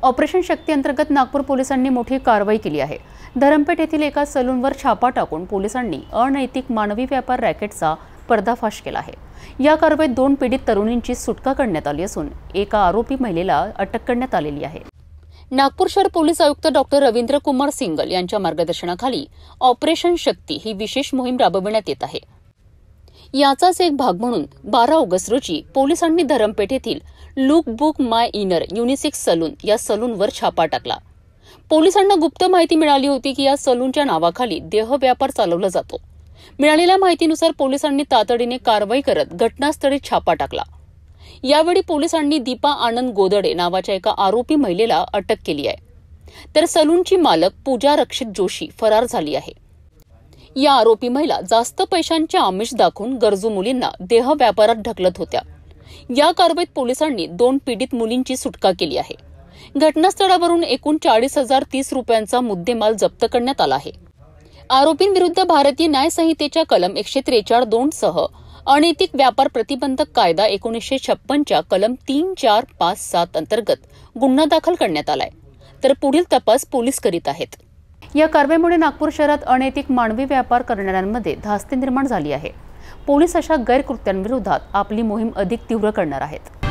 Operation शक्ती अंतर्गत नागपूर पोलिसांनी मोठी कारवाई केली आहे। धरमपेठ येथील एका सलूनवर छापा टाकून पोलिसांनी अनैतिक मानवी व्यापार रॅकेटचा पर्दाफाश केला आहे। या कारवाईत 2 पीडित तरुणींची सुटका करण्यात आली असून एका आरोपी महिलेला अटक करण्यात आलेली आहे। नागपूर शहर पोलीस आयुक्त डॉक्टर रवींद्र कुमार सिंगल यांच्या मार्गदर्शनाखाली ऑपरेशन शक्ती ही विशेष मोहीम राबविण्यात येत आहे। याचाच एक भाग म्हणून 12 ऑगस्ट रोजी पोलिसांनी धरमपेठ येथील लुक बुक माय इनर युनिसेक्स सलून या सलूनवर छापा टाकला। पोलिसांना गुप्त माहिती मिळाली होती की या सलूनच्या नावाखाली देह व्यापार चालवला जातो। मिळालेल्या माहितीनुसार पोलिसांनी तातडीने कारवाई करत घटनास्थळी छापा टाकला। यावेळी पोलिसांनी दीपा आनंद गोदडे नावाच्या एका आरोपी महिलेला अटक केली आहे, तर सलूनची मालक पूजा रक्षित जोशी फरार झाली आहे। या आरोपी महिला जास्त पैशांचे आमिष दाखवून गरजू मुलींना देह व्यापारात ढकलत होत्या। या कारवाईत पोलिसांनी 2 पीडित मुलींची सुटका केली आहे। घटनास्थळावरून एकूण 40,030 रुपयांचा मुद्देमाल जप्त करण्यात आला आहे। आरोपींविरुद्ध भारतीय न्याय संहितेच्या कलम 143(2) सह अनैतिक व्यापार प्रतिबंधक कायदा 1956च्या कलम 3, 4, 5, 7 अंतर्गत गुन्हा दाखल करण्यात आलाय, तर पुढील तपास पोलीस करीत आहेत। या कारवाईमुळे नागपूर शहरात अनैतिक मानवी व्यापार करणाऱ्यांमध्ये धास्ती निर्माण झाली आहे। पोलीस अशा गैरकृत्यांविरोधात आपली मोहीम अधिक तीव्र करणार आहेत।